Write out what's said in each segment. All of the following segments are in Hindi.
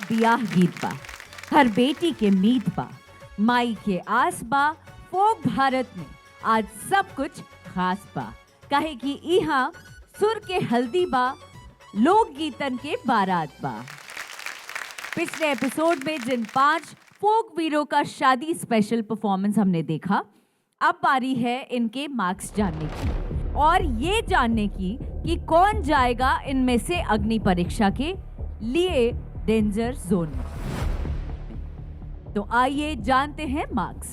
बियाह गीत बा, हर बेटी के मीत बा, माई के आस बा, फोक भारत में आज सब कुछ खास बा, काहे कि इहाँ सुर के हल्दी बा, लोक गीतन के बारात बा। पिछले एपिसोड में जिन 5 फोक वीरों का शादी स्पेशल परफॉर्मेंस हमने देखा, अब बारी है इनके मार्क्स जानने की और ये जानने की कि कौन जाएगा इनमें से अग्नि परीक्षा के लिए डेंजर जोन में। तो आइए जानते हैं मार्क्स।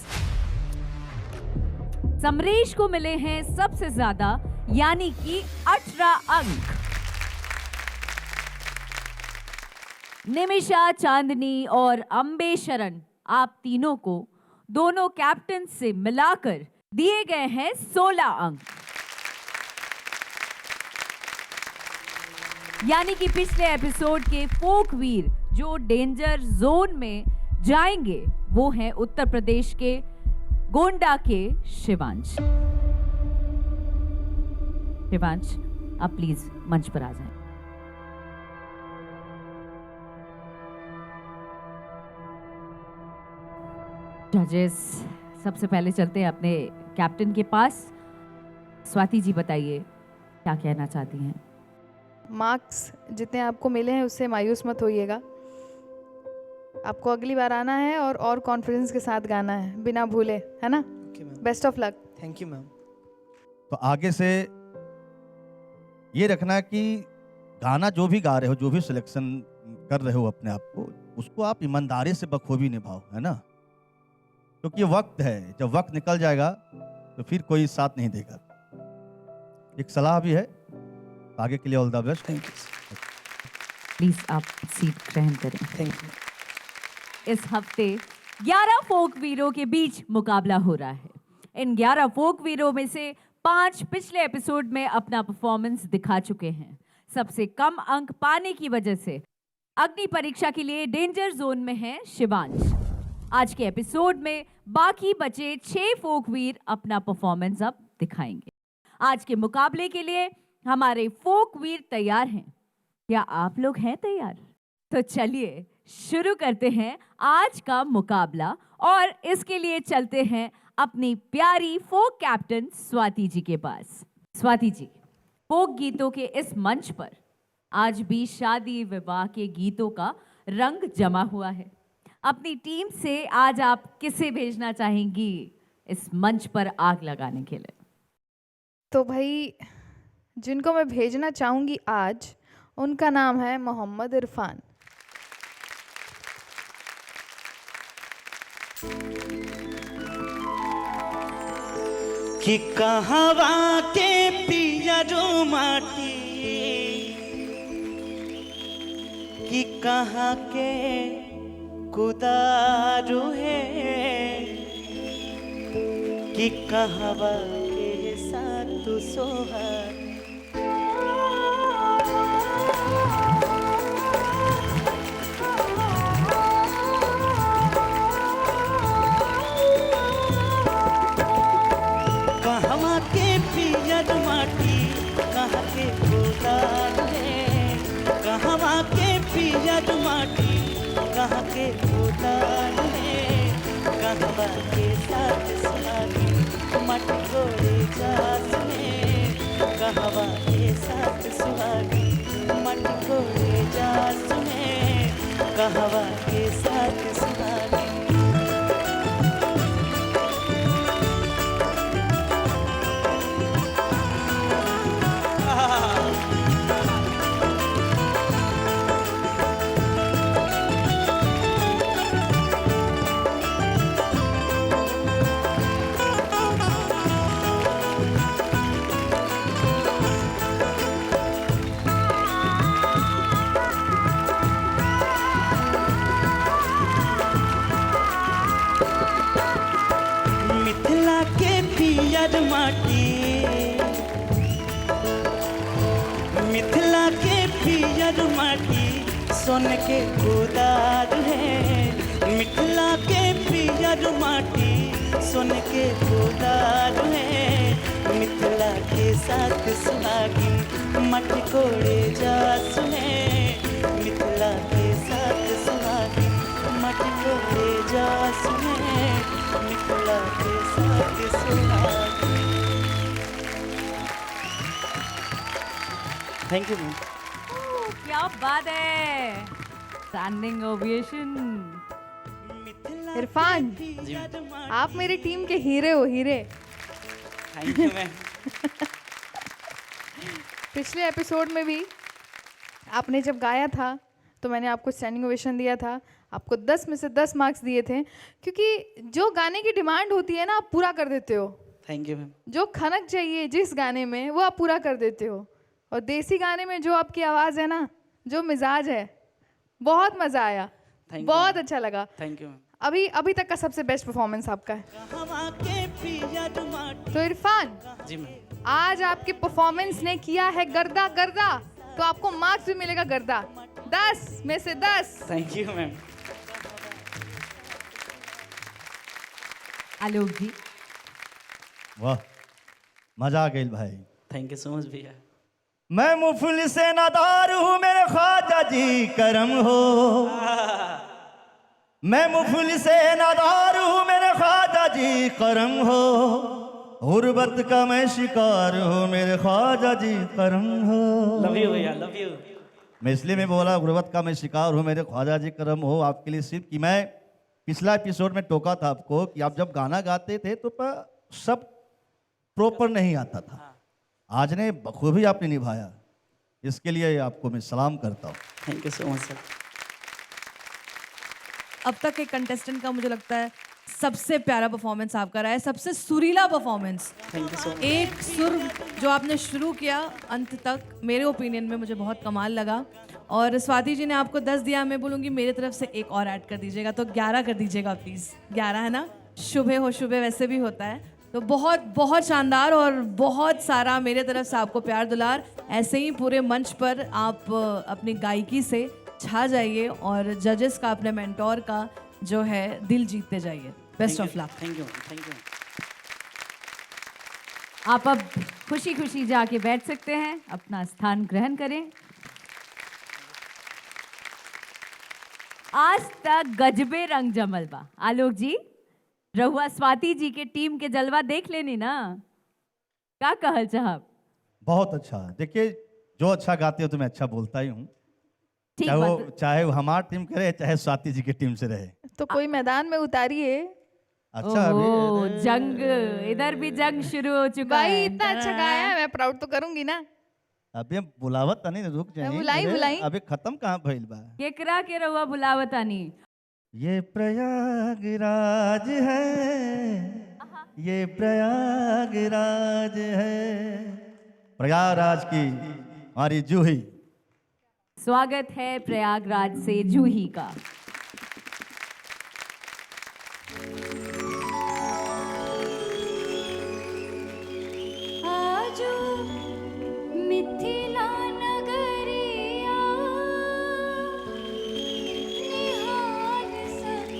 समरेश को मिले हैं सबसे ज्यादा यानी कि 18 अंक। निमिषा, चांदनी और अंबे शरण, आप तीनों को दोनों कैप्टन से मिलाकर दिए गए हैं 16 अंक। यानी कि पिछले एपिसोड के फोक वीर जो डेंजर जोन में जाएंगे वो हैं उत्तर प्रदेश के गोंडा के शिवांश। शिवांश, आप प्लीज मंच पर आ जाएं। जजेस, सबसे पहले चलते हैं अपने कैप्टन के पास। स्वाति जी, बताइए क्या कहना चाहती हैं। मार्क्स जितने आपको मिले हैं उससे मायूस मत होइएगा। आपको अगली बार आना है और कॉन्फिडेंस के साथ गाना है, बिना भूले, है ना? Best of luck. Thank you ma'am. तो आगे से ये रखना कि गाना जो भी गा रहे हो, जो भी सिलेक्शन कर रहे हो अपने आप को, उसको आप ईमानदारी से बखूबी निभाओ, है ना? क्योंकि ये वक्त है, जब वक्त निकल जाएगा तो फिर कोई साथ नहीं देगा। एक सलाह भी है, आगे के लिए all the best. Thank you. Please आप सीट ग्रहण करें। Thank you. इस हफ्ते 11 फोक वीरों के बीच मुकाबला हो रहा है। इन 11 फोक वीरों में से 5 पिछले एपिसोड में अपना परफॉर्मेंस दिखा चुके हैं। सबसे कम अंक पाने की वजह से अग्नि परीक्षा के लिए डेंजर जोन में है शिवांश। आज के एपिसोड में बाकी बचे 6 फोक वीर अपना परफॉर्मेंस अब दिखाएंगे। आज के मुकाबले के लिए हमारे फोक वीर तैयार हैं। क्या आप लोग हैं तैयार? तो चलिए शुरू करते हैं आज का मुकाबला और इसके लिए चलते हैं अपनी प्यारी फोक कैप्टन स्वाति जी के पास। स्वाति जी, फोक गीतों के इस मंच पर आज भी शादी विवाह के गीतों का रंग जमा हुआ है। अपनी टीम से आज आप किसे भेजना चाहेंगी इस मंच पर आग लगाने के लिए? तो भाई जिनको मैं भेजना चाहूँगी आज, उनका नाम है मोहम्मद इरफान। कि कहवा के पियरो माटी, कि कहाँ के कुदारू है, कि कहवा के साथ सोहार। कहवा के पियर माटी, कहाँ के कुदारू है, कहवा के पियर माटी, कहाँ के कुदारू है, कहवा के साथ सुहागी मट गोरे जात में, कहवा के साथ सुहागी मट गोरे जात में, कहवा के साथ सुहागी। पियर माटी, मिथिला के पियर माटी, सोन के कुदार है। मिथिला के पियर माटी, सोन के कुदार है। मिथिला के साथ सुहागी मट कोड़े जास है। मिथिला के साथ सुहागी सुने मिथिला के साथ सुहाग। Thank you ma'am. क्या बात है, स्टैंडिंग ओवेशन। इरफान, जी मैम। आप मेरी टीम के हीरे हो, हीरे। Thank you ma'am. पिछले एपिसोड में भी आपने जब गाया था तो मैंने आपको स्टैंडिंग ओवेशन दिया था, आपको 10 में से 10 मार्क्स दिए थे, क्योंकि जो गाने की डिमांड होती है ना आप पूरा कर देते हो। Thank you ma'am. जो खनक चाहिए जिस गाने में वो आप पूरा कर देते हो, और देसी गाने में जो आपकी आवाज़ है ना, जो मिजाज है, बहुत मज़ा आया, Thank you, बहुत ma'am. अच्छा लगा। Thank you ma'am. अभी तक का सबसे बेस्ट परफॉर्मेंस आपका है। कहवा के पिया रुमाटी। तो इरफान, जी मैम। आज आपके परफॉर्मेंस ने किया है गर्दा गर्दा, तो आपको मार्क्स भी मिलेगा गर्दा, 10 में से 10। Thank you ma'am. Alok ji, वाह, मजा आ गई भाई। थैंक यू सो मच भैया। मैं मुफल से नादार हूँ मेरे ख्वाजा जी करम हो, मैं मुफल से नादार हूँ मेरे ख्वाजा जी करम हो, गुर्बत का मैं शिकार हूँ मेरे ख्वाजा जी करम हो। लव यू भैया, लव यू। मैं इसलिए मैं बोला गुर्बत का मैं शिकार हूँ मेरे ख्वाजा जी करम हो आपके लिए, सिर्फ कि मैं पिछला एपिसोड में टोका था आपको कि आप जब गाना गाते थे तो सब प्रॉपर नहीं आता था। आज ने बखूबी आपने निभाया, इसके लिए आपको मैं सलाम करता हूँ। Thank you so much sir. अब तक के कंटेस्टेंट का मुझे लगता है सबसे प्यारा परफॉर्मेंस आपका रहा है, सबसे सुरीला performance. Thank you so much. एक सुर जो आपने शुरू किया अंत तक, मेरे ओपिनियन में मुझे बहुत कमाल लगा। और स्वाति जी ने आपको 10 दिया, मैं बोलूँगी मेरी तरफ से एक और ऐड कर दीजिएगा, तो 11 कर दीजिएगा प्लीज़। 11 है ना, शुभे हो शुभे वैसे भी होता है। तो बहुत बहुत शानदार और बहुत सारा मेरे तरफ से आपको प्यार दुलार। ऐसे ही पूरे मंच पर आप अपनी गायकी से छा जाइए और जजेस का, अपने मेंटोर का जो है दिल जीतते जाइए। Best of luck. Thank you thank you. आप अब खुशी खुशी जाके बैठ सकते हैं, अपना स्थान ग्रहण करें। आज तक गजबे रंग जमल बा। आलोक जी, रहुआ स्वाति जी के टीम के जलवा देख लेनी ना, क्या कहल चाहब? बहुत अच्छा। देखिए, जो अच्छा गाते हो तो मैं अच्छा बोलता ही हूँ, ठीक चाहे वो हमारी टीम करे चाहे स्वाति जी की टीम से रहे। तो कोई मैदान में उतारिए। अच्छा, ओह, अभी जंग, इधर भी जंग शुरू हो चुका भाई है। इतना अच्छा गाया है, मैं प्राउड तो करूंगी ना। अभी हम बुलावत नहीं, रुक जाइए। बुलाई, अरे, बुलाई। अभी खत्म कहाँ भइल बा। केकरा के रहुआ बुलावतानी? ये प्रयागराज है, ये प्रयागराज है, प्रयागराज की हमारी जूही। स्वागत है प्रयागराज से जूही का। आजो मिथिला नगरिया निहाल संग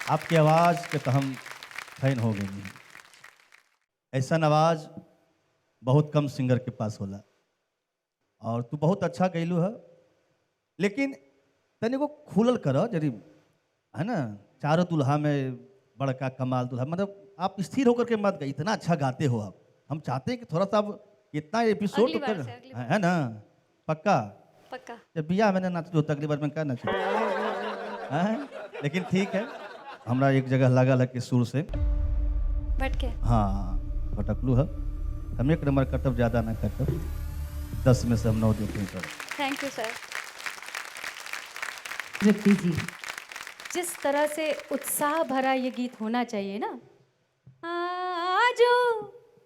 आपकी आवाज़ के तो हम फैन हो गए हैं। ऐसा आवाज़ बहुत कम सिंगर के पास होला और तू बहुत अच्छा गैलू है, लेकिन तने को खुलल कर जरी, है ना। चारों दुल्हा में बड़का कमाल दुल्हा, मतलब आप स्थिर होकर के मत गए, इतना अच्छा गाते हो आप। हम चाहते हैं कि थोड़ा सा अब इतना एपिसोड अगली तो बार कर, से, अगली है ना। पक्का पक्का। जब बिया मैंने नाच जो अगली बार में क्या नाच हैं? लेकिन ठीक है, हमरा एक जगह लगल है कि सुर से बट के हाँ भटकलू है। हम 1 नंबर कटब, ज़्यादा ना कटब, 10 में से हम 9 देते हैं sir. Thank you sir. Tripti ji, जिस तरह से उत्साह भरा ये गीत होना चाहिए ना, आजो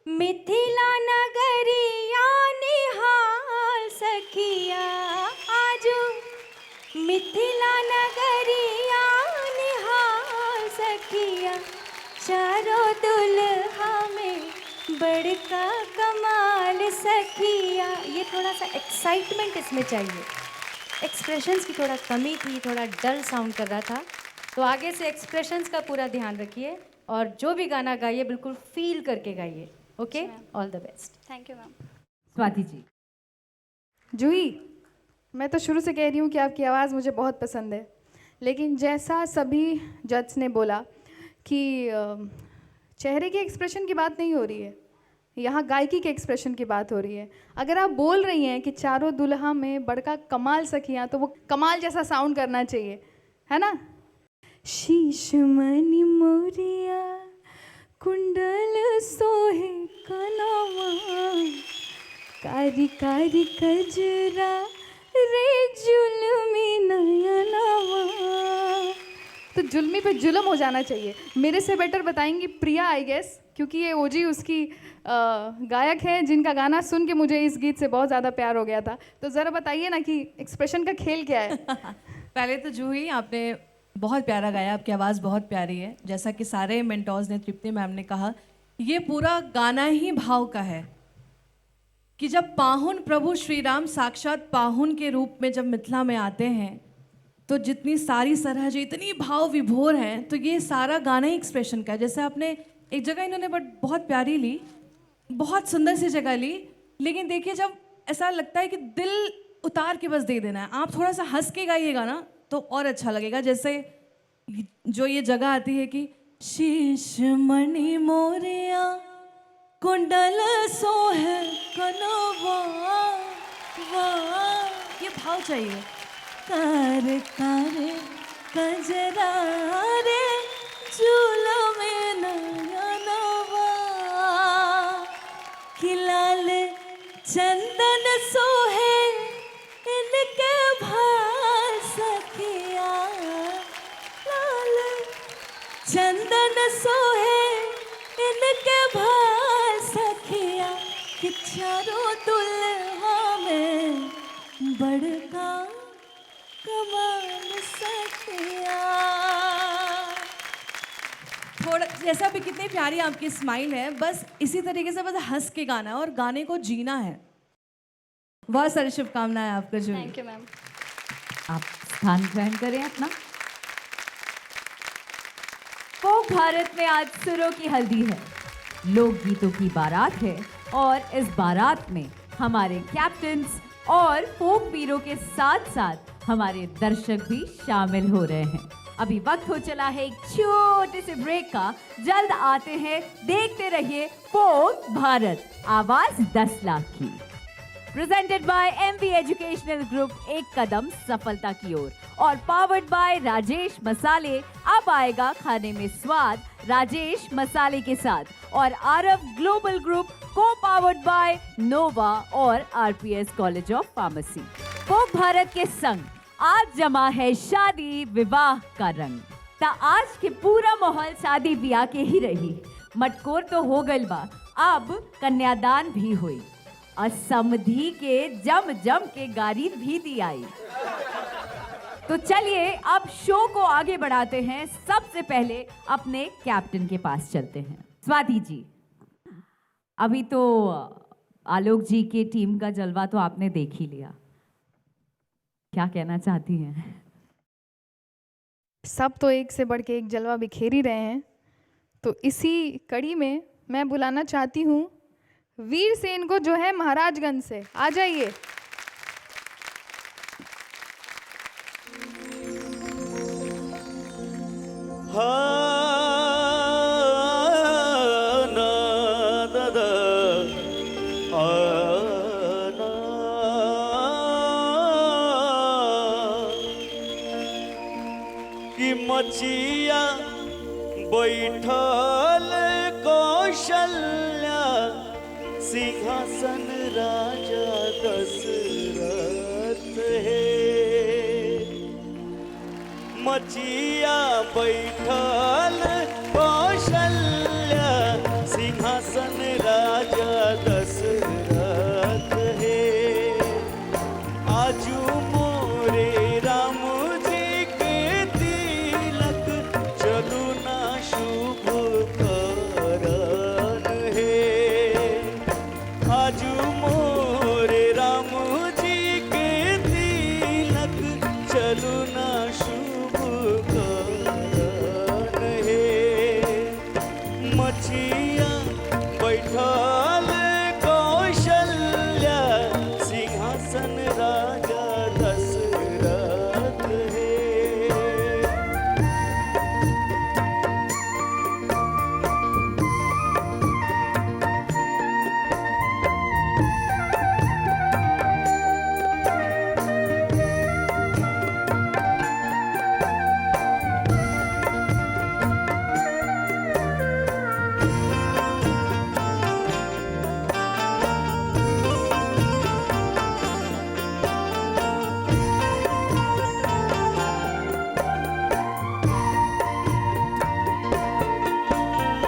मिथिला नगरिया निहाल सखिया, आजो मिथिला नगरिया निहाल सखिया, चारों दुल्हा में बड़का कमाल सखिया। ये थोड़ा सा एक्साइटमेंट इसमें चाहिए, एक्सप्रेशंस की थोड़ा कमी थी, थोड़ा डल साउंड कर रहा था, तो आगे से एक्सप्रेशंस का पूरा ध्यान रखिए और जो भी गाना गाइए बिल्कुल फील करके गाइए। Okay, all the best. Thank you ma'am. Swati ji. Juhi, मैं तो शुरू से कह रही हूँ कि आपकी आवाज़ मुझे बहुत पसंद है, लेकिन जैसा सभी जज ने बोला कि चेहरे के एक्सप्रेशन की बात नहीं हो रही है, यहाँ गायकी के एक्सप्रेशन की बात हो रही है। अगर आप बोल रही हैं कि चारों दुल्हा में बड़का कमाल सखियाँ, तो वो कमाल जैसा साउंड करना चाहिए, है ना। शीश मणि मोरिया कुंडल सोहे कनवा, कारी कारी कजरा रे जुल्मी नयनवा। तो जुल्मी पे जुल्म हो जाना चाहिए। मेरे से बेटर बताएंगी प्रिया, आई गेस, क्योंकि ये ओजी उसकी गायक है जिनका गाना सुन के मुझे इस गीत से बहुत ज़्यादा प्यार हो गया था। तो ज़रा बताइए ना कि एक्सप्रेशन का खेल क्या है। पहले तो जूही, आपने बहुत प्यारा गाया, आपकी आवाज़ बहुत प्यारी है। जैसा कि सारे मेंटोर्स ने, तृप्ति मैम ने कहा, ये पूरा गाना ही भाव का है कि जब पाहुन प्रभु श्री राम साक्षात पाहुन के रूप में जब मिथिला में आते हैं, तो जितनी सारी सरहजें इतनी भाव विभोर हैं, तो ये सारा गाना ही एक्सप्रेशन का है। जैसे आपने एक जगह इन्होंने बहुत प्यारी ली, बहुत सुंदर सी जगह ली, लेकिन देखिए जब ऐसा लगता है कि दिल उतार के बस दे देना है, आप थोड़ा सा हंस के गाइएगा ना तो और अच्छा लगेगा। जैसे जो ये जगह आती है कि शीश मणि मोरिया कुंडल सोहे कनवा, ये भाव चाहिए। कार कार कजरा रे जुलमे नयनवा, खिलाल चंदन सोहे इनके भाल सखिया, लाल चंदन सोहे इनके भाल सखिया, कि चारों दुल्हा में बड़का कमाल सखिया। थोड़ा जैसा भी, कितनी प्यारी आपकी स्माइल है, बस इसी तरीके से बस हंस के गाना है और गाने को जीना है। बहुत सारी शुभकामनाएं आपको जूही। Thank you ma'am. आप स्थान ग्रहण करें अपना। फोक भारत में आज सुरों की हल्दी है, लोकगीतों की बारात है और इस बारात में हमारे कैप्टन्स और फोक वीरों के साथ साथ हमारे दर्शक भी शामिल हो रहे हैं। अभी वक्त हो चला है एक छोटे से ब्रेक का, जल्द आते हैं, देखते रहिए फोक भारत, आवाज 10 लाख की। Presented by MV educational group, एक कदम सफलता की ओर, और पावर्ड बाय राजेश मसाले। अब आएगा खाने में स्वाद राजेश मसाले के साथ, और आरव ग्लोबल ग्रुप, को पावर्ड बाय नोवा और RPS कॉलेज ऑफ फार्मेसी। फोक भारत के संग आज जमा है शादी विवाह का रंग, ता आज के पूरा माहौल शादी ब्याह के ही रही। मटकोर तो हो गइल बा, अब कन्यादान भी हुई, और समधी के जम जम के गारी भी दी आई। तो चलिए अब शो को आगे बढ़ाते हैं। सबसे पहले अपने कैप्टन के पास चलते हैं। स्वाति जी, अभी तो आलोक जी की टीम का जलवा तो आपने देख ही लिया, क्या कहना चाहती हैं? सब तो एक से बढ़ के एक जलवा बिखेर ही रहे हैं, तो इसी कड़ी में मैं बुलाना चाहती हूँ वीर सेन को, जो है महाराजगंज से। आ जाइए। कि मचिया बैठल कौशल्या सिंहासन राजा दशरथ है। मचिया बैठल कौशल्या सिंहासन राजा दशरथ है। आजू मोरे राम जी के तिलक चलू ना शुभ करण है। आजू मोरे राम जी के तिलक चलू ना शुभ करण है। मछिया बैठल कौशल्या सिंहासन राजा दशरथ है।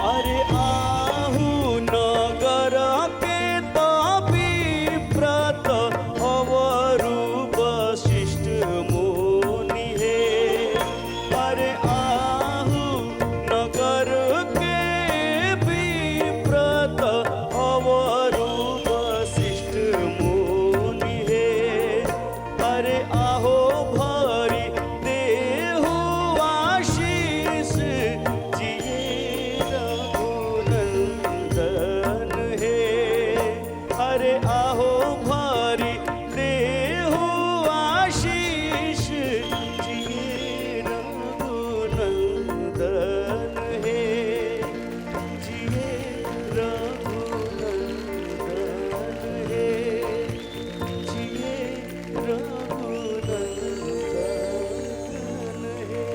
अरे आहू नगर के तापी व्रत अवरु वशिष्ठ मुनि है। अरे आहू नगर के विव्रत अवरु वशिष्ठ मुनि है। अरे आहो भरी देहु आशीष जिए रघुनंदन है। अरे आहो भरी देहु आशीष जिए रघुनंदन है। जिए रघुनंदन है। जिए रघुनंदन है।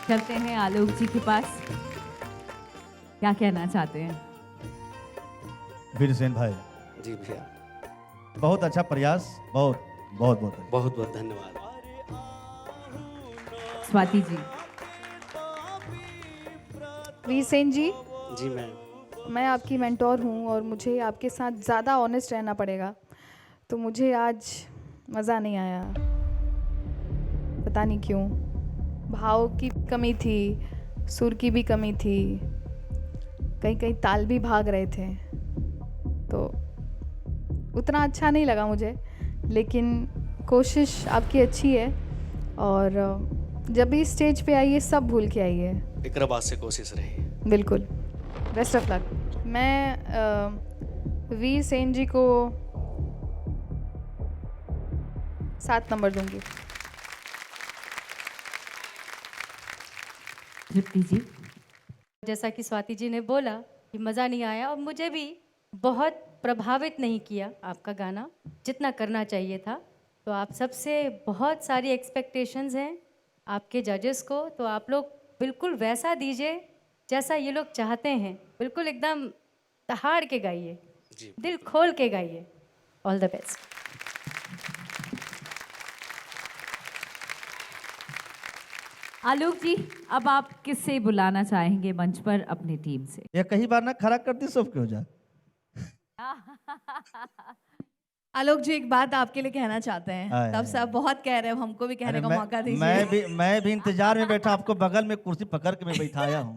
चलते हैं आलोक जी के पास, क्या कहना चाहते हैं? वीर सेन भाई, जी भैया, बहुत अच्छा प्रयास, बहुत बहुत बहुत अच्छा। बहुत बहुत धन्यवाद। स्वाति जी। वीर सेन जी, जी मैम। मैं आपकी मेंटोर हूँ और मुझे आपके साथ ज़्यादा ऑनेस्ट रहना पड़ेगा, तो मुझे आज मज़ा नहीं आया, पता नहीं क्यों। भाव की कमी थी, सुर की भी कमी थी, कहीं कहीं ताल भी भाग रहे थे, तो उतना अच्छा नहीं लगा मुझे। लेकिन कोशिश आपकी अच्छी है, और जब भी स्टेज पे आइए सब भूल के आइए। एक बात से कोशिश रही। बिल्कुल, बेस्ट ऑफ लक। मैं वीर सेन जी को 7 नंबर दूंगी। तृप्ति जी। जैसा कि स्वाति जी ने बोला कि मज़ा नहीं आया, और मुझे भी बहुत प्रभावित नहीं किया आपका गाना जितना करना चाहिए था। तो आप सबसे बहुत सारी एक्सपेक्टेशंस हैं आपके जजेस को, तो आप लोग बिल्कुल वैसा दीजिए जैसा ये लोग चाहते हैं। बिल्कुल एकदम दहाड़ के गाइए, दिल खोल के गाइए। All the best. Alok ji, अब आप किससे बुलाना चाहेंगे मंच पर अपनी टीम से? ये कई बार ना खड़ा करती सब क्यों जा। आलोक जी, एक बात आपके लिए कहना चाहते हैं। हाय, तब से आप बहुत कह रहे हो, हमको भी कहने अरे का मौका दीजिए। मैं भी इंतजार में बैठा, आपको बगल में कुर्सी पकड़ के मैं बैठाया हूँ।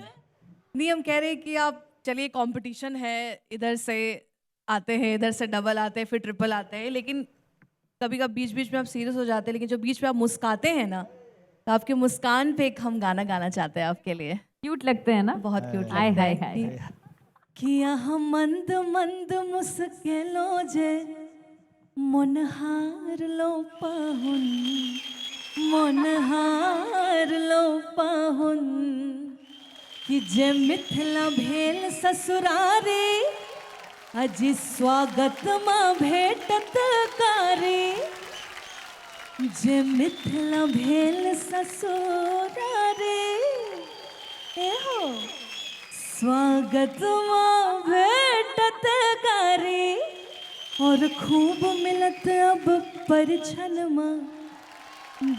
नहीं, हम कह रहे हैं कि आप चलिए, कंपटीशन है, इधर से आते हैं, इधर से डबल आते हैं, फिर ट्रिपल आते हैं, लेकिन कभी कभी बीच बीच में आप सीरियस हो जाते हैं, लेकिन जो बीच में आप मुस्काते हैं ना, तो आपकी मुस्कान पे एक हम गाना गाना चाहते हैं आपके लिए। क्यूट लगते हैं ना? बहुत क्यूट हाय लगता हाय है हाय। किया हम मंद मंद मुस्किलो जे मन हार लो पाहुन, मन हार लो पाहुन, कि जे मिथिला भेल ससुरारी अजी स्वागत माँ भेटत कारी, जे मिथिला भेल ससुरारी ए हो स्वागत माँ भेटत कारी, और खूब मिलत अब परिछन माँ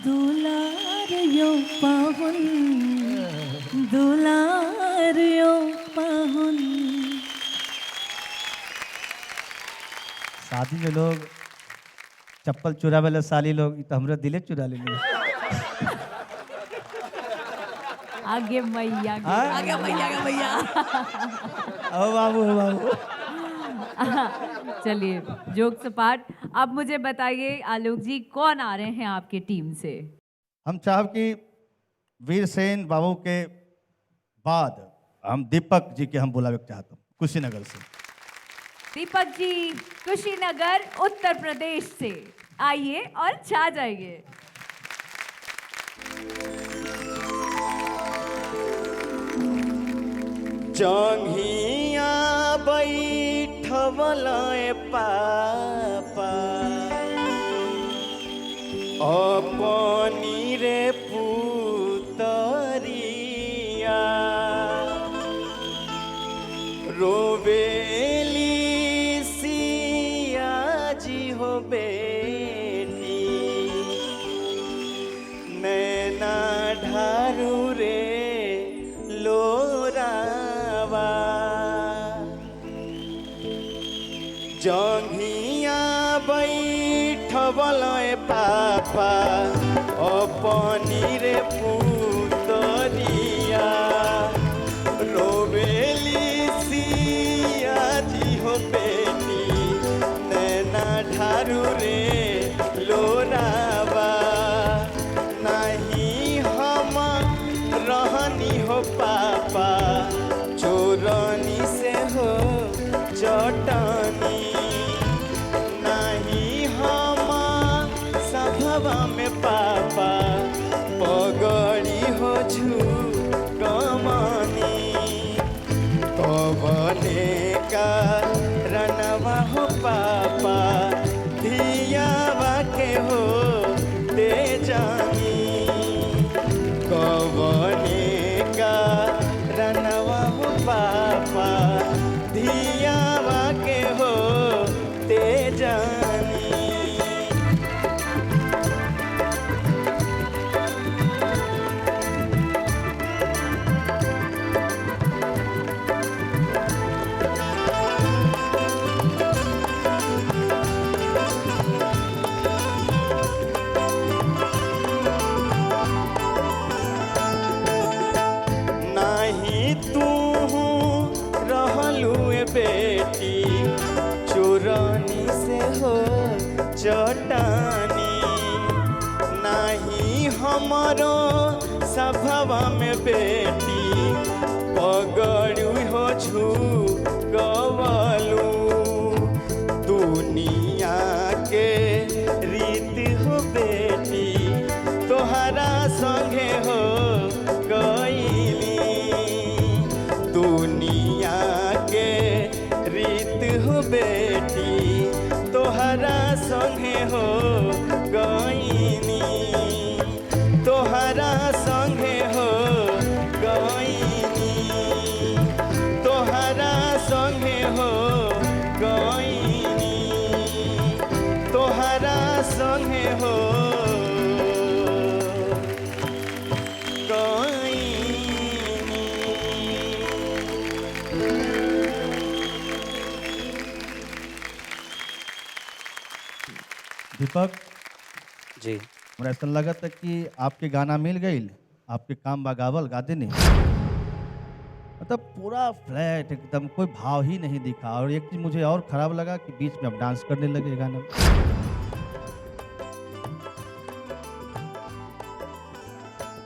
दुलार यो पाहुन, दुलार यो पाहुन। शादी में लोग चप्पल चुरा वाले साली लोग, ई तो हमरा दिले चुरा ले लिए। आगे मैया आ गया भैया। ओ बाबू ओ बाबू। चलिए जोक सपाट। अब मुझे बताइए आलोक जी, कौन आ रहे हैं आपके टीम से? हम चाहब कि वीरसेन बाबू के बाद हम दीपक जी के हम बुलावे के चाहते हैं कुशीनगर से। दीपक जी कुशीनगर उत्तर प्रदेश से आइए और छा जाइए। जंघिया बैठवलय पापा अपनी रे पुतरिया रोवेली सिया जी हो बेटी नैना ढारू रे लोरावा जंघिया बैठवलय पापा अपनी रे पुतरिया रोवेली सिया जी हो बेटी नैना ढारू रे लोरावा नहीं हम रहनी हो पापा चोरनी से हो चटनी नहीं हम सभवा में पापा पगड़ी हो झूकमनी कवने का रनवा हो पापा धियावा के हो दे जानी कवने का रनवा हो पापा धियावा के हो दे जानी। नहीं तू रहलू बेटी चोरनी से हो चटानी नहीं हमारो सभवा में बेटी पगड़ू हो झूकवलू दुनिया के रीत हो बेटी तोहरा संगे हो गईली दुनिया के रीत हो बेटी तोहरा संगे हो गईनी तोहरा संगे हो गईनी तोहरा संगे हो गईनी तोहरा संगे हो दीपक जी हमरा ऐसा लगा था कि आपके गाना मिल गई, आपके काम बगावल गा देनी, मतलब पूरा फ्लैट एकदम, कोई भाव ही नहीं दिखा। और एक चीज मुझे और खराब लगा कि बीच में आप डांस करने लगे गाना में।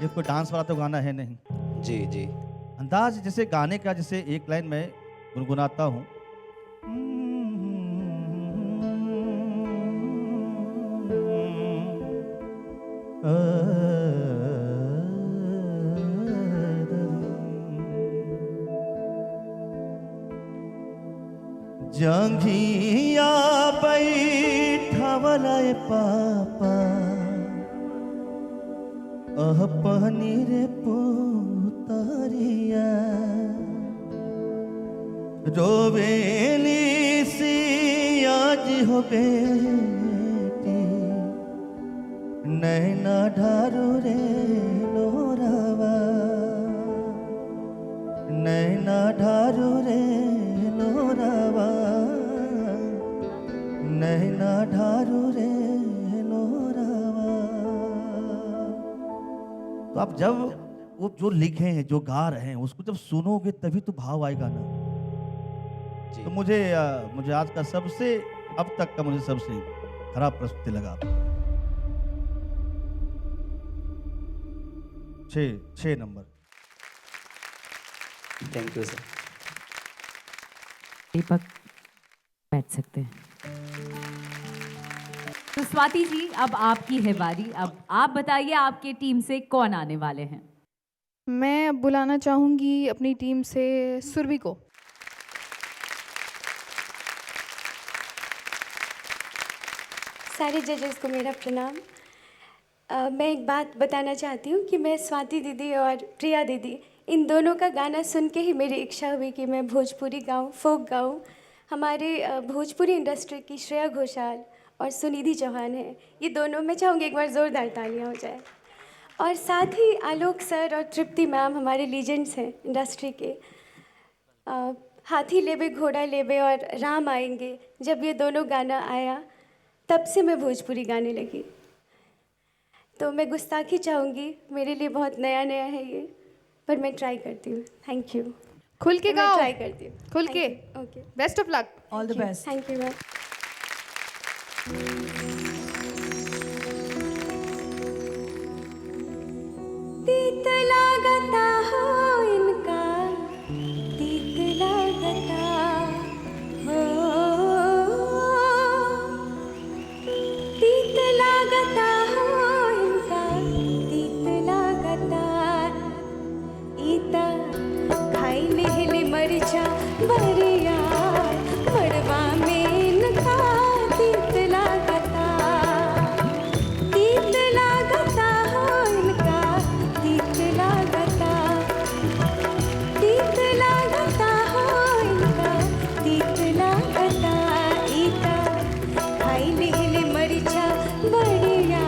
ये कोई डांस वाला तो गाना है नहीं। जी जी अंदाज जैसे गाने का, जैसे एक लाइन में गुनगुनाता हूँ। जंघिया बैठवलाए पापा अपनी रे पुतरिया रोवेली सियाज हो बेटी नैना ढारू रे लोरावा नैना ढारू रे लोरावा नैना ढारू रे लोरावा। तो आप जब वो जो लिखे हैं, जो गा रहे हैं, उसको जब सुनोगे तभी तो भाव आएगा ना। जी तो मुझे आज का सबसे, अब तक का मुझे सबसे खराब प्रस्तुति लगा। 6 number. Thank you sir. Deepak बैठ सकते हैं। तो स्वाति जी, अब आपकी है बारी। अब आप बताइए आपके टीम से कौन आने वाले हैं। मैं अब बुलाना चाहूँगी अपनी टीम से सुरभि को। सारे जजेस को मेरा प्रणाम। मैं एक बात बताना चाहती हूँ कि मैं स्वाति दीदी और प्रिया दीदी इन दोनों का गाना सुन के ही मेरी इच्छा हुई कि मैं भोजपुरी गाऊँ, फोक गाऊँ। हमारे भोजपुरी इंडस्ट्री की श्रेया घोषाल और सुनिधि चौहान है, ये दोनों, मैं चाहूँगी एक बार ज़ोरदार तालियाँ हो जाए। और साथ ही आलोक सर और तृप्ति मैम हमारे लीजेंड्स हैं इंडस्ट्री के। हाथी लेबे घोड़ा लेबे और राम आएंगे, जब ये दोनों गाना आया तब से मैं भोजपुरी गाने लगी। तो मैं गुस्ताखी चाहूँगी, मेरे लिए बहुत नया नया है ये, पर मैं ट्राई करती हूँ। Thank you. खुल के मैं गाओ, ट्राई करती हूँ। खुल के। Okay, best of luck. All the best. Thank you ma'am. तीत लागता हो इनका, तीत लागता हो, तीत लागता हो इनका, तीत लागता। ईता खाई लिहली मरिचा बरिया, मड़वा में इनका तीत लागता। तीत लागता हो इनका, तीत लागता। तीत लागता हो इनका, तीत लागता। ईता खाई लिहली मरिचा बरिया,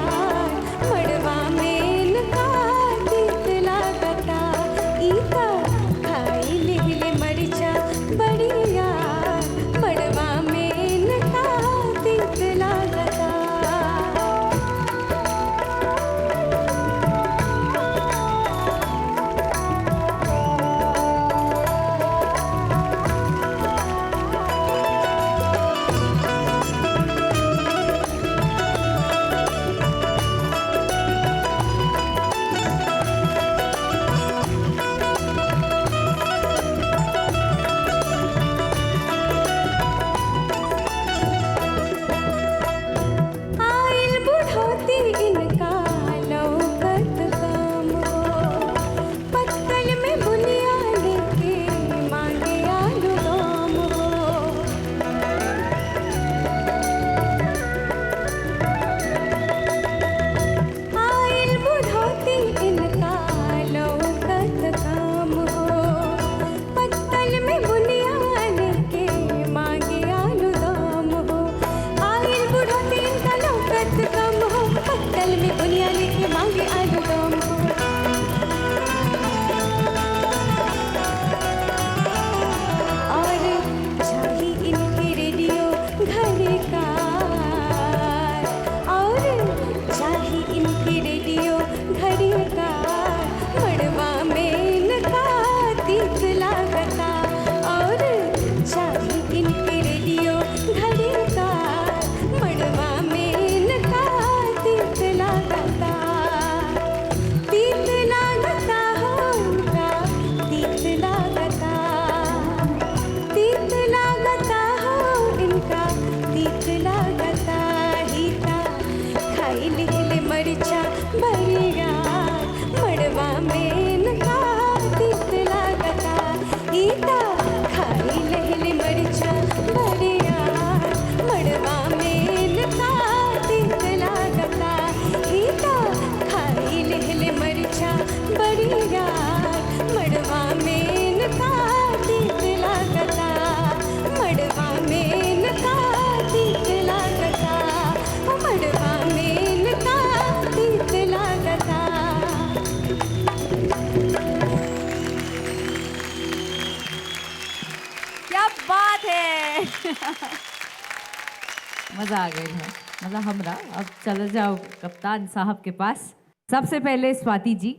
मजा आ गई है, मजा हमरा। अब चले जाओ कप्तान साहब के पास। सबसे पहले Swati ji.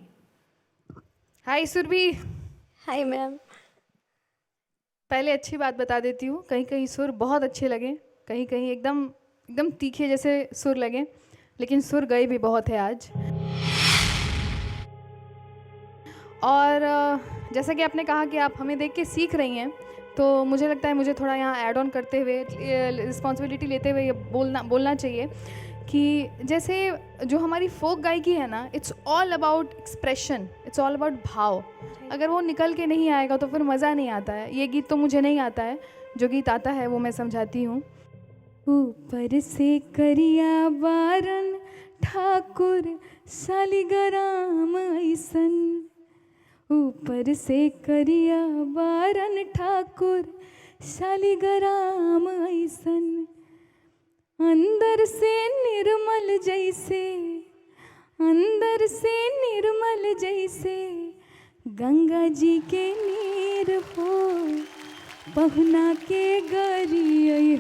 Hi Surabhi. Hi ma'am. पहले अच्छी बात बता देती हूँ, कहीं कहीं सुर बहुत अच्छे लगे, कहीं कहीं एकदम एकदम तीखे जैसे सुर लगे, लेकिन सुर गए भी बहुत है आज। और जैसा कि आपने कहा कि आप हमें देख के सीख रही हैं, तो मुझे लगता है मुझे थोड़ा यहाँ ऐड ऑन करते हुए, रिस्पॉन्सिबिलिटी लेते हुए ये बोलना चाहिए कि जैसे जो हमारी फोक गायकी है ना, it's all about expression, it's all about भाव। अगर वो निकल के नहीं आएगा तो फिर मज़ा नहीं आता है। ये गीत तो मुझे नहीं आता है, जो गीत आता है वो मैं समझाती हूँ। ऊपर से करिया बारन ठाकुर शालिग्राम ऐसन, ऊपर से करिया बारन ठाकुर शालिग्राम ऐसन, अंदर से निर्मल जैसे, अंदर से निर्मल जैसे गंगा जी के नीर हो, पहुना के गरी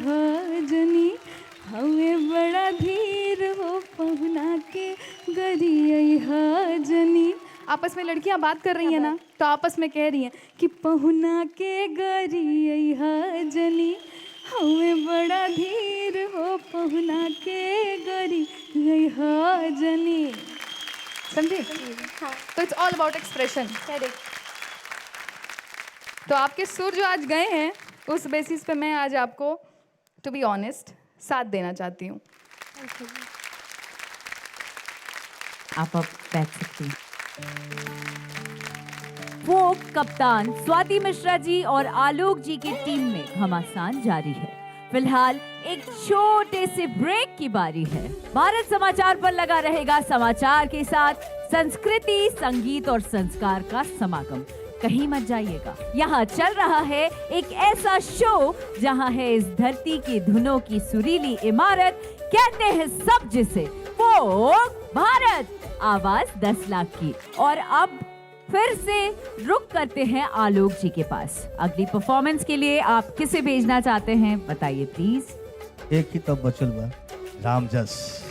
जनी हवे बड़ा धीर हो, पहुना के गरी जनी। आपस में लड़कियां बात कर रही हैं ना, तो आपस में कह रही हैं कि पहुना के गरी जनी हवे बड़ा धीर हो, पहुना के गरी जनी। समझे? हाँ तो it's all about expression. Correct. तो आपके सुर जो आज गए हैं, उस बेसिस पे मैं आज आपको टू बी ऑनेस्ट साथ देना चाहती हूँ। आप अब बैठ सकती हैं। फोक कप्तान स्वाति मिश्रा जी और आलोक जी की टीम में घमासान जारी है। फिलहाल एक छोटे से ब्रेक की बारी है। भारत समाचार पर लगा रहेगा समाचार के साथ संस्कृति, संगीत और संस्कार का समागम। कहीं मत जाइएगा, यहाँ चल रहा है एक ऐसा शो जहाँ है इस धरती की धुनों की सुरीली इमारत, कहते हैं सब जिसे फोक भारत, आवाज 10 लाख की। और अब फिर से रुक करते हैं आलोक जी के पास। अगली परफॉर्मेंस के लिए आप किसे भेजना चाहते हैं बताइए प्लीज। एक ही तो बचल बा, रामजस।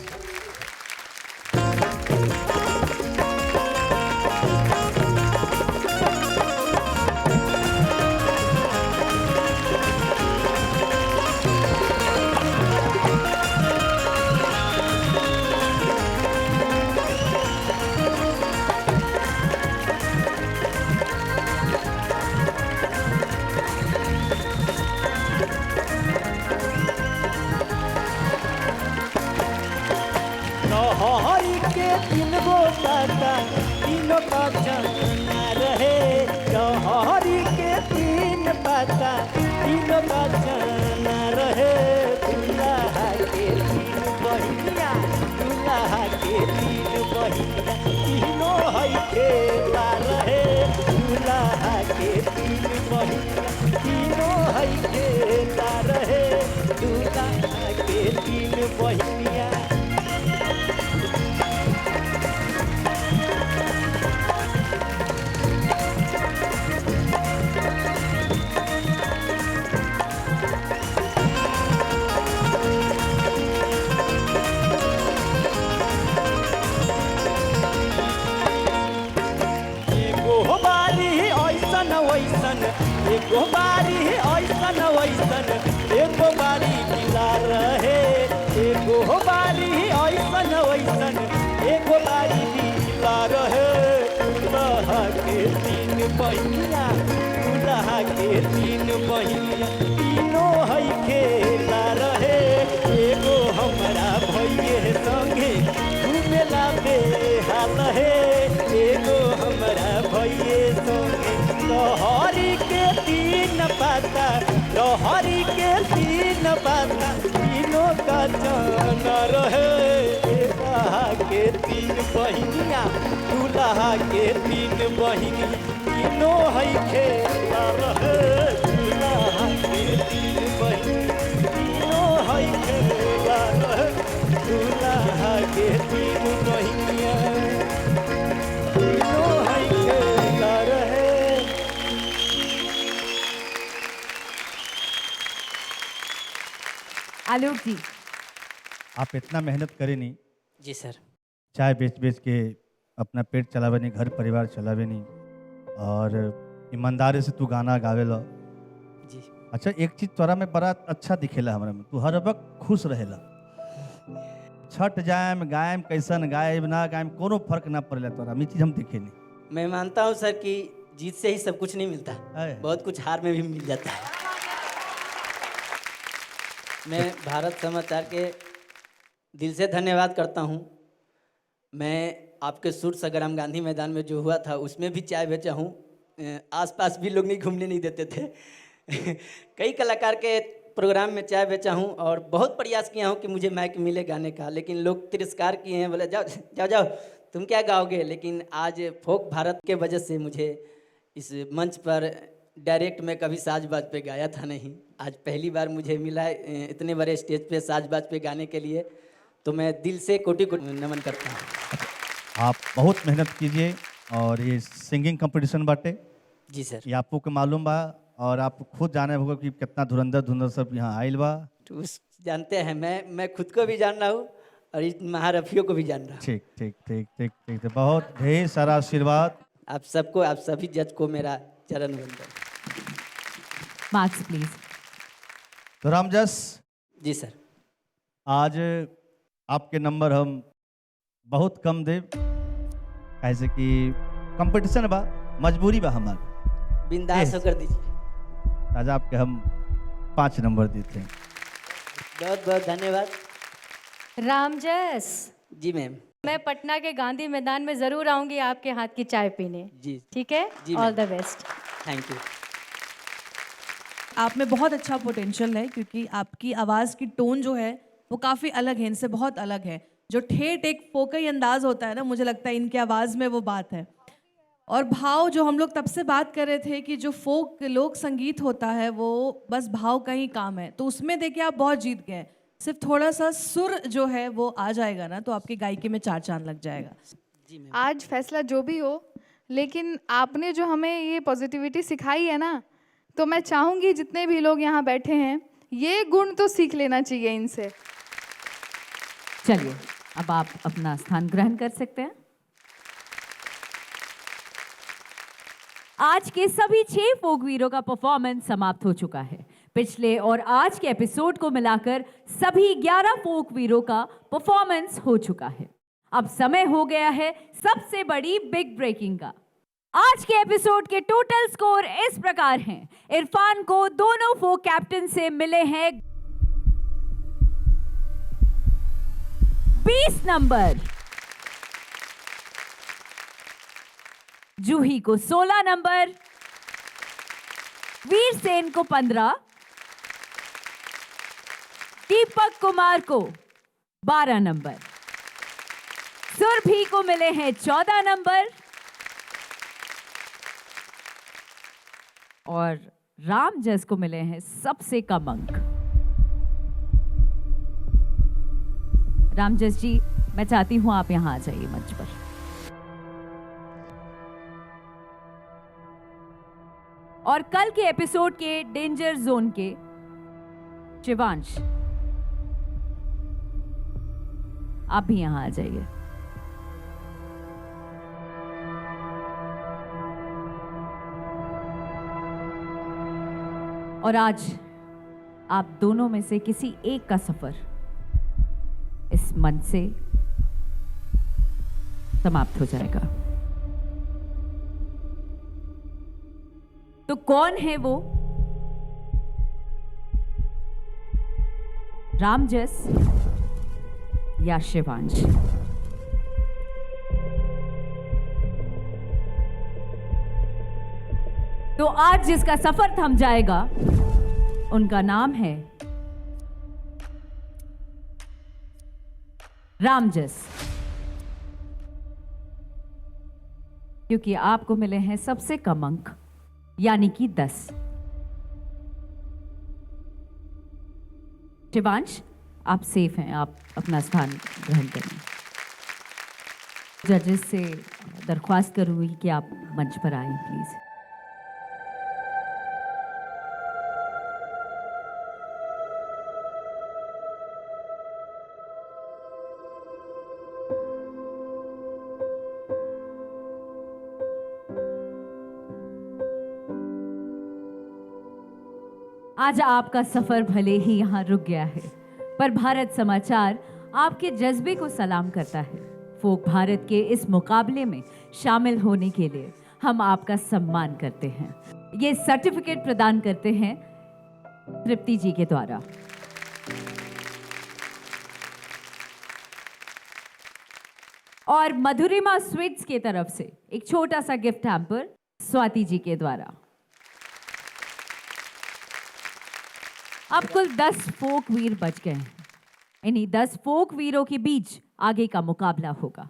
हरी के तीन गो पाता, तीनों का चना रहे। हरी के तीन पाता, तीनों का चना रहे। दूल्हा के तीन बहिनिया, दूल्हा के तीन बहिनिया, तीनों हई खेला रहे। दूल्हा के तीन बहिनिया, तीनों हई खेला रहे। दूल्हा के तीन बहिनिया। एगो बारी ऐसन वैसन, एगो बारी मिला रहे। एगो बारी ऐसन वैसन, एगो बारी मिला रहे। दूल्हा के तीन बहिनिया, दूल्हा के तीन बहिनिया, तीनों हई खेला रहे। एगो हमरा भैये संगे घूमेला बेहाल है। एगो हमरा भैये संगे लहरी के तीन पाता, लहरी के तीन पाता, तीनों का चना रहे। दूल्हा के तीन बहिनिया, दूल्हा के तीन बहिनिया, तीनों हई खेला रहे। दूल्हा के तीन बहिनिया, तीनों हई खेला रहे। दूल्हा के तीन बहिनिया, तीनों हई खेला रहे। आलोक जी, आप इतना मेहनत करे नहीं, जी सर। चाय बेच बेच के अपना पेट चलावे नहीं, घर परिवार चलावे नहीं, और ईमानदारी से तू गाना गावे ला। जी अच्छा, एक चीज तोरा में बड़ा अच्छा दिखेला हमरा में, तू हर वक्त खुश रहेला। छठ जाएम गायम कैसन गायब ना गायम कोनो फर्क ना पड़ेला तोरा में, चीज हम देखे नहीं। मैं मानता हूँ सर कि जीत से ही सब कुछ नहीं मिलता, है। बहुत कुछ हार में भी मिल जाता है। मैं भारत समाचार के दिल से धन्यवाद करता हूँ। मैं आपके शूट संग्राम गांधी मैदान में जो हुआ था उसमें भी चाय बेचा हूँ, आसपास भी लोग नहीं घूमने नहीं देते थे। कई कलाकार के प्रोग्राम में चाय बेचा हूँ और बहुत प्रयास किया हूँ कि मुझे माइक मिले गाने का, लेकिन लोग तिरस्कार किए हैं, बोले जाओ जाओ जाओ तुम क्या गाओगे। लेकिन आज फोक भारत के वजह से मुझे इस मंच पर डायरेक्ट में कभी साज बाज पे गाया था नहीं, आज पहली बार मुझे मिला है इतने बड़े स्टेज पे साज बाज पे गाने के लिए, तो मैं दिल से कोटि कोटि नमन करता हूँ। आप बहुत मेहनत कीजिए, और ये सिंगिंग कंपटीशन बाटे, जी सर। ये आपको के मालूम बा, और आप खुद जाने होगा कि कितना धुरंधर धुरंधर सब यहाँ आयल बा। तो उस जानते हैं, मैं खुद को भी जान रहा हूँ और इस महारथियों को भी जान रहा हूँ। ठीक ठीक ठीक ठीक ठीक, तो बहुत ढेर सारा आशीर्वाद। आप सबको, आप सभी जज को मेरा चरण वंदन। Marks please. तो रामजस, जी सर। आज आपके नंबर हम बहुत कम दे, कैसे कि कंपटीशन बा, मजबूरी बा हमारी, बिंदास होकर दीजिए। आज आपके हम 5 नंबर देते हैं। बहुत बहुत धन्यवाद। रामजस, जी मैम। मैं पटना के गांधी मैदान में जरूर आऊंगी आपके हाथ की चाय पीने। जी ठीक है, जी all ma'am. The best. Thank you. आप में बहुत अच्छा पोटेंशियल है, क्योंकि आपकी आवाज़ की टोन जो है वो काफ़ी अलग है, इनसे बहुत अलग है। जो ठेठ एक फोकई अंदाज होता है ना, मुझे लगता है इनकी आवाज़ में वो बात है। और भाव, जो हम लोग तब से बात कर रहे थे कि जो फोक लोक संगीत होता है वो बस भाव का ही काम है, तो उसमें देखिए आप बहुत जीत गए। सिर्फ थोड़ा सा सुर जो है वो आ जाएगा ना, तो आपकी गायकी में 4 चांद लग जाएगा। आज फैसला जो भी हो, लेकिन आपने जो हमें ये पॉजिटिविटी सिखाई है ना, तो मैं चाहूँगी जितने भी लोग यहाँ बैठे हैं ये गुण तो सीख लेना चाहिए इनसे। चलिए, अब आप अपना स्थान ग्रहण कर सकते हैं। आज के सभी 6 फोक वीरों का परफॉर्मेंस समाप्त हो चुका है। पिछले और आज के एपिसोड को मिलाकर सभी 11 फोक वीरों का परफॉर्मेंस हो चुका है। अब समय हो गया है सबसे बड़ी बिग ब्रेकिंग का। आज के एपिसोड के टोटल स्कोर इस प्रकार हैं। इरफान को दोनों फोक कैप्टन से मिले हैं 20 नंबर, जूही को 16 नंबर, वीर सेन को 15, दीपक कुमार को 12 नंबर, सुरभि को मिले हैं 14 नंबर, और रामजस को मिले हैं सबसे कम अंक। रामजस जी, मैं चाहती हूं आप यहां आ जाइए मंच पर। और कल के एपिसोड के डेंजर जोन के शिवांश, आप भी यहां आ जाइए। और आज आप दोनों में से किसी एक का सफर इस मंच से समाप्त हो जाएगा। तो कौन है वो? रामजस या शिवांश? तो आज जिसका सफर थम जाएगा उनका नाम है रामजस, क्योंकि आपको मिले हैं सबसे कम अंक, यानी कि 10। शिवांश, आप सेफ हैं, आप अपना स्थान ग्रहण करें। जजेस से दरख्वास्त करूंगी कि आप मंच पर आएं प्लीज। आज आपका सफर भले ही यहाँ रुक गया है, पर भारत समाचार आपके जज्बे को सलाम करता है। फोक भारत के इस मुकाबले में शामिल होने के लिए हम आपका सम्मान करते हैं। ये सर्टिफिकेट प्रदान करते हैं तृप्ति जी के द्वारा। और मधुरिमा स्वीट्स की तरफ से एक छोटा सा गिफ्ट हैम्पर स्वाति जी के द्वारा। अब कुल 10 फोक वीर बच गए हैं। इन्हीं 10 फोक वीरों के बीच आगे का मुकाबला होगा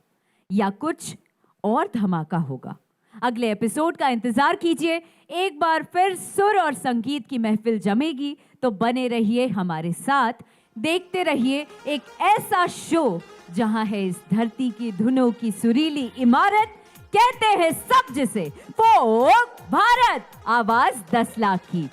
या कुछ और धमाका होगा। अगले एपिसोड का इंतजार कीजिए। एक बार फिर सुर और संगीत की महफिल जमेगी, तो बने रहिए हमारे साथ, देखते रहिए एक ऐसा शो जहां है इस धरती की धुनों की सुरीली इमारत। कहते हैं सब जिसे फोक भारत, आवाज 10 लाख की।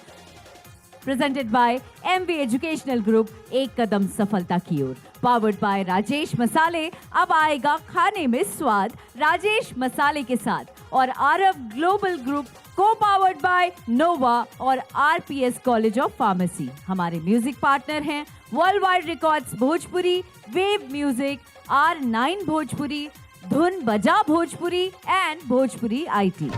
Presented by MV educational group, एक कदम सफलता की ओर। पावर्ड बाय राजेश मसाले, अब आएगा खाने में स्वाद राजेश मसाले के साथ। और आरव ग्लोबल ग्रुप, को पावर्ड बाय नोवा और RPS कॉलेज ऑफ फार्मेसी। हमारे म्यूजिक पार्टनर हैं world wide records Bhojpuri, wave music, R9 Bhojpuri, धुन बजा भोजपुरी एंड भोजपुरी IT।